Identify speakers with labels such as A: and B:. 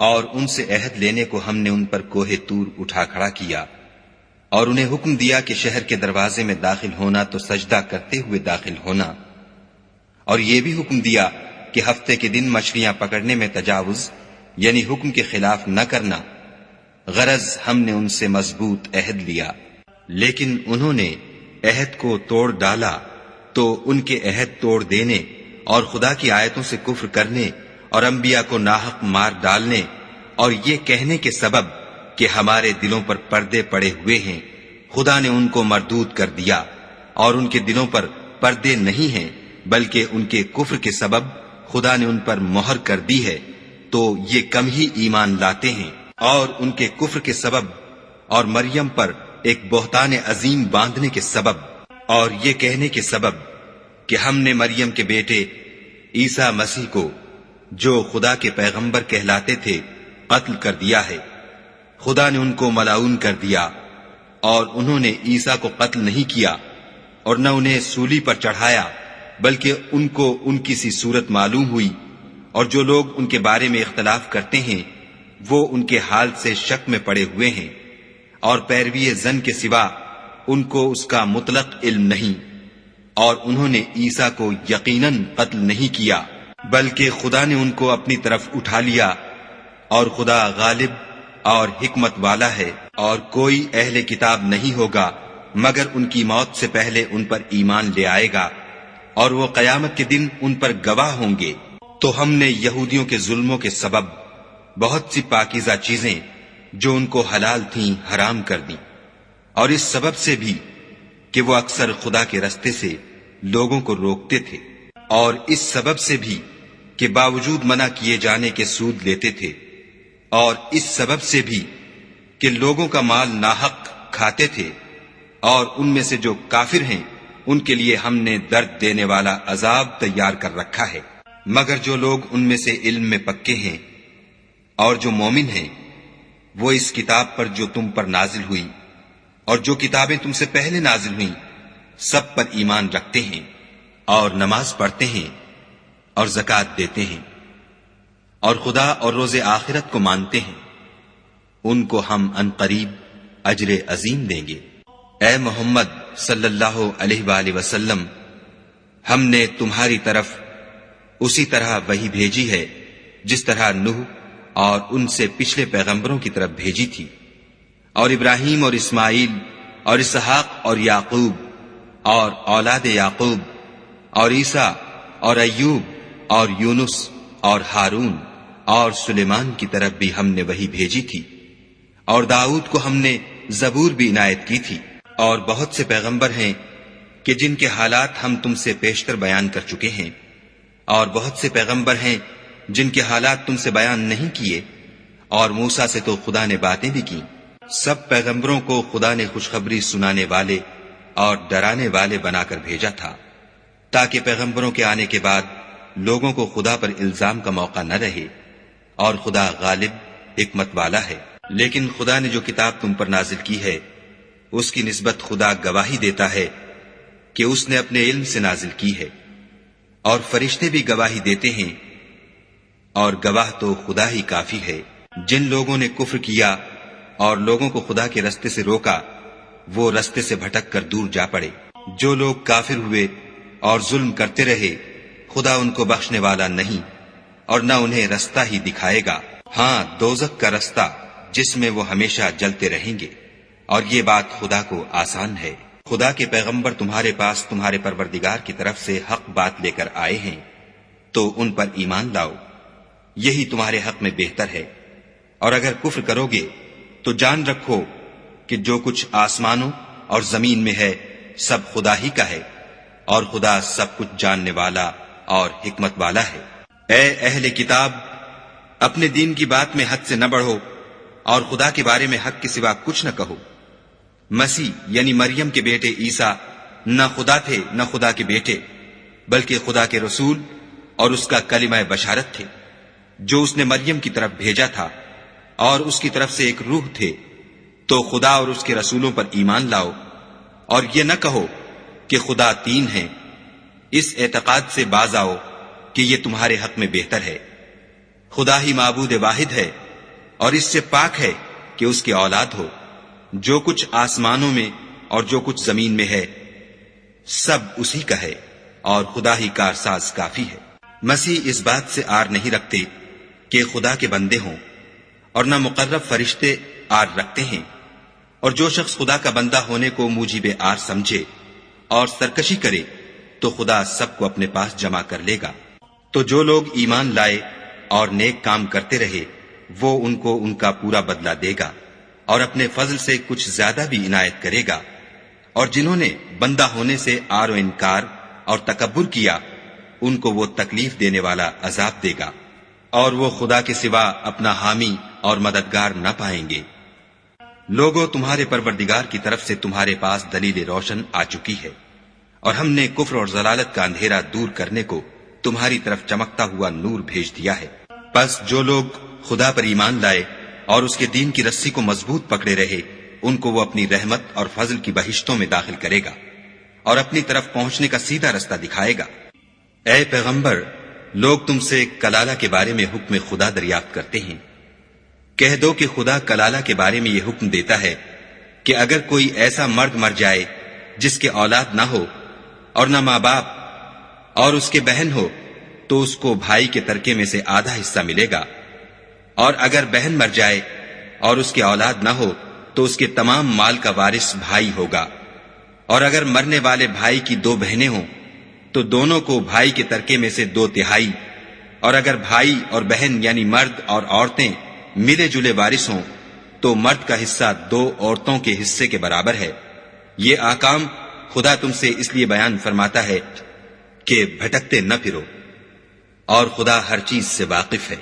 A: اور ان سے عہد لینے کو ہم نے ان پر کوہ طور اٹھا کھڑا کیا، اور انہیں حکم دیا کہ شہر کے دروازے میں داخل ہونا تو سجدہ کرتے ہوئے داخل ہونا، اور یہ بھی حکم دیا کہ ہفتے کے دن مچھلیاں پکڑنے میں تجاوز یعنی حکم کے خلاف نہ کرنا، غرض ہم نے ان سے مضبوط عہد لیا۔ لیکن انہوں نے عہد کو توڑ ڈالا تو ان کے عہد توڑ دینے اور خدا کی آیتوں سے کفر کرنے اور انبیاء کو ناحق مار ڈالنے اور یہ کہنے کے سبب کہ ہمارے دلوں پر پردے پڑے ہوئے ہیں، خدا نے ان کو مردود کر دیا، اور ان کے دلوں پر پردے نہیں ہیں بلکہ ان کے کفر کے سبب خدا نے ان پر مہر کر دی ہے، تو یہ کم ہی ایمان لاتے ہیں۔ اور ان کے کفر کے سبب اور مریم پر ایک بہتان عظیم باندھنے کے سبب اور یہ کہنے کے سبب کہ ہم نے مریم کے بیٹے عیسیٰ مسیح کو جو خدا کے پیغمبر کہلاتے تھے قتل کر دیا ہے، خدا نے ان کو ملعون کر دیا، اور انہوں نے عیسیٰ کو قتل نہیں کیا اور نہ انہیں سولی پر چڑھایا، بلکہ ان کو ان کی سی صورت معلوم ہوئی، اور جو لوگ ان کے بارے میں اختلاف کرتے ہیں وہ ان کے حال سے شک میں پڑے ہوئے ہیں، اور پیروی زن کے سوا ان کو اس کا مطلق علم نہیں، اور انہوں نے عیسیٰ کو یقیناً قتل نہیں کیا بلکہ خدا نے ان کو اپنی طرف اٹھا لیا، اور خدا غالب اور حکمت والا ہے، اور کوئی اہل کتاب نہیں ہوگا مگر ان کی موت سے پہلے ان پر ایمان لے آئے گا، اور وہ قیامت کے دن ان پر گواہ ہوں گے۔ تو ہم نے یہودیوں کے ظلموں کے سبب بہت سی پاکیزہ چیزیں جو ان کو حلال تھیں حرام کر دیں، اور اس سبب سے بھی کہ وہ اکثر خدا کے رستے سے لوگوں کو روکتے تھے، اور اس سبب سے بھی کہ باوجود منع کیے جانے کے سود لیتے تھے، اور اس سبب سے بھی کہ لوگوں کا مال ناحق کھاتے تھے، اور ان میں سے جو کافر ہیں ان کے لیے ہم نے درد دینے والا عذاب تیار کر رکھا ہے۔ مگر جو لوگ ان میں سے علم میں پکے ہیں اور جو مومن ہیں، وہ اس کتاب پر جو تم پر نازل ہوئی اور جو کتابیں تم سے پہلے نازل ہوئیں سب پر ایمان رکھتے ہیں، اور نماز پڑھتے ہیں اور زکوٰۃ دیتے ہیں، اور خدا اور روز آخرت کو مانتے ہیں، ان کو ہم عنقریب اجر عظیم دیں گے۔ اے محمد صلی اللہ علیہ وآلہ وسلم، ہم نے تمہاری طرف اسی طرح وحی بھیجی ہے جس طرح نوح اور ان سے پچھلے پیغمبروں کی طرف بھیجی تھی، اور ابراہیم اور اسماعیل اور اسحاق اور یعقوب اور اولاد یعقوب اور عیسیٰ اور ایوب اور یونس اور ہارون اور سلیمان کی طرف بھی ہم نے وحی بھیجی تھی، اور داؤد کو ہم نے زبور بھی عنایت کی تھی، اور بہت سے پیغمبر ہیں کہ جن کے حالات ہم تم سے پیشتر بیان کر چکے ہیں، اور بہت سے پیغمبر ہیں جن کے حالات تم سے بیان نہیں کیے، اور موسیٰ سے تو خدا نے باتیں بھی کی۔ سب پیغمبروں کو خدا نے خوشخبری سنانے والے اور ڈرانے والے بنا کر بھیجا تھا، تاکہ پیغمبروں کے آنے کے بعد لوگوں کو خدا پر الزام کا موقع نہ رہے، اور خدا غالب حکمت والا ہے۔ لیکن خدا نے جو کتاب تم پر نازل کی ہے اس کی نسبت خدا گواہی دیتا ہے کہ اس نے اپنے علم سے نازل کی ہے، اور فرشتے بھی گواہی دیتے ہیں، اور گواہ تو خدا ہی کافی ہے۔ جن لوگوں نے کفر کیا اور لوگوں کو خدا کے رستے سے روکا وہ رستے سے بھٹک کر دور جا پڑے۔ جو لوگ کافر ہوئے اور ظلم کرتے رہے خدا ان کو بخشنے والا نہیں، اور نہ انہیں رستہ ہی دکھائے گا، ہاں دوزخ کا رستہ جس میں وہ ہمیشہ جلتے رہیں گے، اور یہ بات خدا کو آسان ہے۔ خدا کے پیغمبر تمہارے پاس تمہارے پروردگار کی طرف سے حق بات لے کر آئے ہیں، تو ان پر ایمان لاؤ، یہی تمہارے حق میں بہتر ہے، اور اگر کفر کرو گے تو جان رکھو کہ جو کچھ آسمانوں اور زمین میں ہے سب خدا ہی کا ہے، اور خدا سب کچھ جاننے والا اور حکمت والا ہے۔ اے اہل کتاب، اپنے دین کی بات میں حد سے نہ بڑھو، اور خدا کے بارے میں حق کے سوا کچھ نہ کہو۔ مسیح یعنی مریم کے بیٹے عیسیٰ نہ خدا تھے نہ خدا کے بیٹے، بلکہ خدا کے رسول اور اس کا کلمہ بشارت تھے، جو اس نے مریم کی طرف بھیجا تھا، اور اس کی طرف سے ایک روح تھے۔ تو خدا اور اس کے رسولوں پر ایمان لاؤ، اور یہ نہ کہو کہ خدا تین ہیں، اس اعتقاد سے باز آؤ کہ یہ تمہارے حق میں بہتر ہے۔ خدا ہی معبود واحد ہے، اور اس سے پاک ہے کہ اس کی اولاد ہو. جو کچھ آسمانوں میں اور جو کچھ زمین میں ہے سب اسی کا ہے، اور خدا ہی کارساز کافی ہے. مسیح اس بات سے آر نہیں رکھتے کہ خدا کے بندے ہوں، اور نہ مقرب فرشتے آر رکھتے ہیں. اور جو شخص خدا کا بندہ ہونے کو موجب آر سمجھے اور سرکشی کرے تو خدا سب کو اپنے پاس جمع کر لے گا. تو جو لوگ ایمان لائے اور نیک کام کرتے رہے وہ ان کو ان کا پورا بدلہ دے گا، اور اپنے فضل سے کچھ زیادہ بھی عنایت کرے گا. اور جنہوں نے بندہ ہونے سے آر و انکار اور تکبر کیا ان کو وہ تکلیف دینے والا عذاب دے گا، اور وہ خدا کے سوا اپنا حامی اور مددگار نہ پائیں گے. لوگوں، تمہارے پروردگار کی طرف سے تمہارے پاس دلیل روشن آ چکی ہے، اور ہم نے کفر اور ضلالت کا اندھیرا دور کرنے کو تمہاری طرف چمکتا ہوا نور بھیج دیا ہے. پس جو لوگ خدا پر ایمان لائے اور اس کے دین کی رسی کو مضبوط پکڑے رہے ان کو وہ اپنی رحمت اور فضل کی بہشتوں میں داخل کرے گا اور اپنی طرف پہنچنے کا سیدھا رستہ دکھائے گا. اے پیغمبر، لوگ تم سے کلالہ کے بارے میں حکم خدا دریافت کرتے ہیں. کہہ دو کہ خدا کلالہ کے بارے میں یہ حکم دیتا ہے کہ اگر کوئی ایسا مرد مر جائے جس کے اولاد نہ ہو اور نہ ماں باپ اور اس کے بہن ہو تو اس کو بھائی کے ترکے میں سے آدھا حصہ ملے گا. اور اگر بہن مر جائے اور اس کے اولاد نہ ہو تو اس کے تمام مال کا وارث بھائی ہوگا. اور اگر مرنے والے بھائی کی 2 بہنیں ہوں تو دونوں کو بھائی کے ترکے میں سے 2/3. اور اگر بھائی اور بہن یعنی مرد اور عورتیں ملے جلے وارث ہوں تو مرد کا حصہ 2 عورتوں کے حصے کے برابر ہے. یہ احکام خدا تم سے اس لیے بیان فرماتا ہے کہ بھٹکتے نہ پھرو، اور خدا ہر چیز سے واقف ہے.